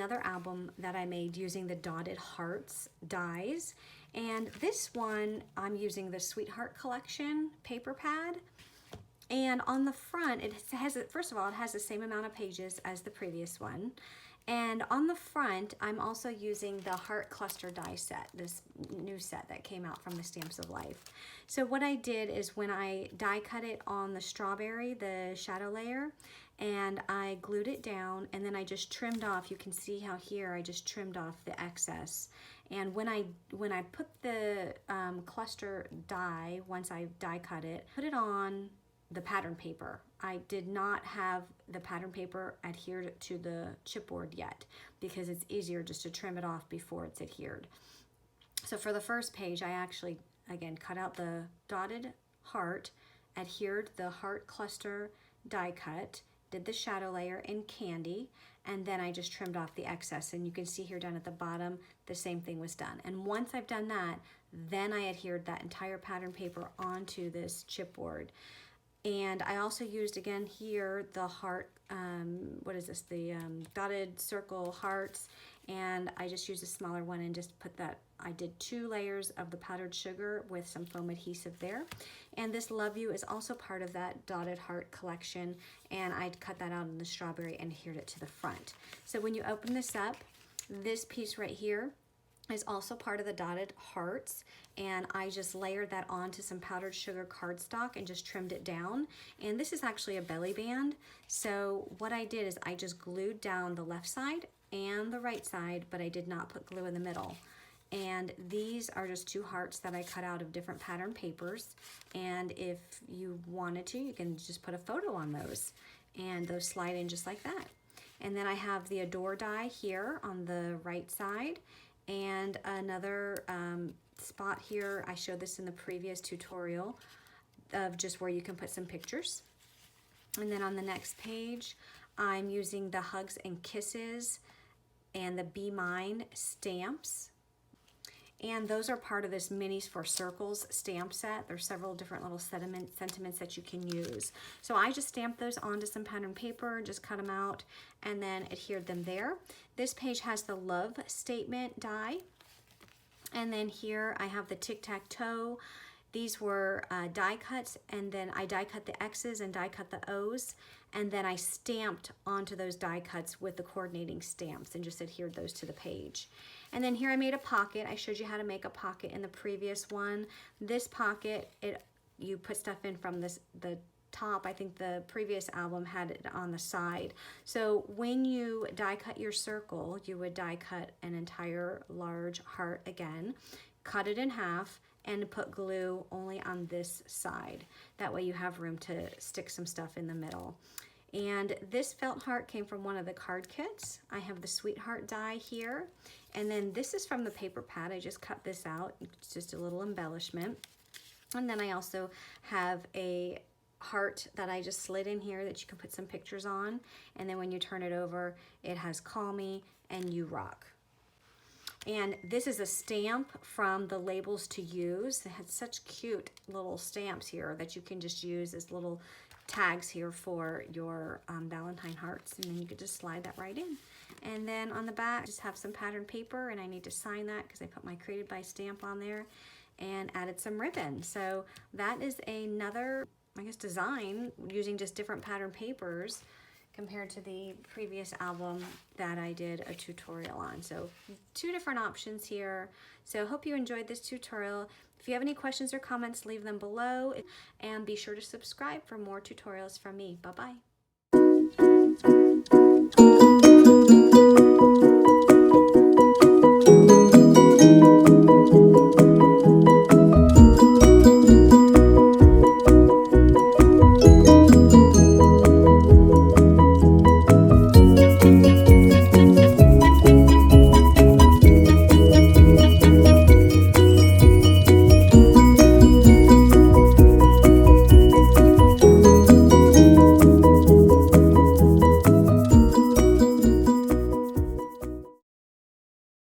another album that I made using the Dotted Hearts dies. And this one, I'm using the Sweetheart Collection paper pad. And on the front, it has, first of all, it has the same amount of pages as the previous one. And on the front, I'm also using the Heart Cluster die set, this new set that came out from the Stamps of Life. So what I did is when I die cut it on the strawberry, the shadow layer, and I glued it down, and then I just trimmed off. You can see how here I just trimmed off the excess. And when I put the cluster die, once I die cut it, put it on the pattern paper. I did not have the pattern paper adhered to the chipboard yet because it's easier just to trim it off before it's adhered. So for the first page, I actually, again, cut out the dotted heart, adhered the heart cluster die cut, did the shadow layer in candy, and then I just trimmed off the excess. And you can see here down at the bottom, the same thing was done. And once I've done that, then I adhered that entire pattern paper onto this chipboard. And I also used, again here, the heart, what is this, the dotted circle hearts, and I just used a smaller one and just put that, I did 2 layers of the powdered sugar with some foam adhesive there. And this Love You is also part of that dotted heart collection, and I cut that out in the strawberry and adhered it to the front. So when you open this up, this piece right here is also part of the dotted hearts, and I just layered that onto some powdered sugar cardstock and just trimmed it down. And this is actually a belly band, so what I did is I just glued down the left side and the right side, but I did not put glue in the middle. And these are just 2 hearts that I cut out of different pattern papers, and if you wanted to, you can just put a photo on those, and those slide in just like that. And then I have the Adore die here on the right side, and another spot here, I showed this in the previous tutorial, of just where you can put some pictures. And then on the next page, I'm using the Hugs and Kisses and the Be Mine stamps. And those are part of this Minis for Circles stamp set. There's several different little sentiments that you can use. So I just stamped those onto some pattern paper, just cut them out, and then adhered them there. This page has the Love Statement die. And then here I have the Tic-Tac-Toe. These were die cuts, and then I die cut the X's and die cut the O's, and then I stamped onto those die cuts with the coordinating stamps and just adhered those to the page. And then here I made a pocket. I showed you how to make a pocket in the previous one. This pocket, you put stuff in from the top. I think the previous album had it on the side. So when you die cut your circle, you would die cut an entire large heart again, cut it in half, and put glue only on this side. That way you have room to stick some stuff in the middle. And this felt heart came from one of the card kits. I have the Sweetheart die here. And then this is from the paper pad. I just cut this out. It's just a little embellishment. And then I also have a heart that I just slid in here that you can put some pictures on. And then when you turn it over, it has Call Me and You Rock. And this is a stamp from the Labels to Use. It has such cute little stamps here that you can just use as little tags here for your Valentine hearts, and then you could just slide that right in. And then on the back, just have some pattern paper, and I need to sign that because I put my Created by stamp on there and added some ribbon. So that is another, I guess, design using just different pattern papers compared to the previous album that I did a tutorial on. So 2 different options here. So hope you enjoyed this tutorial. If you have any questions or comments, leave them below, and be sure to subscribe for more tutorials from me. Bye-bye.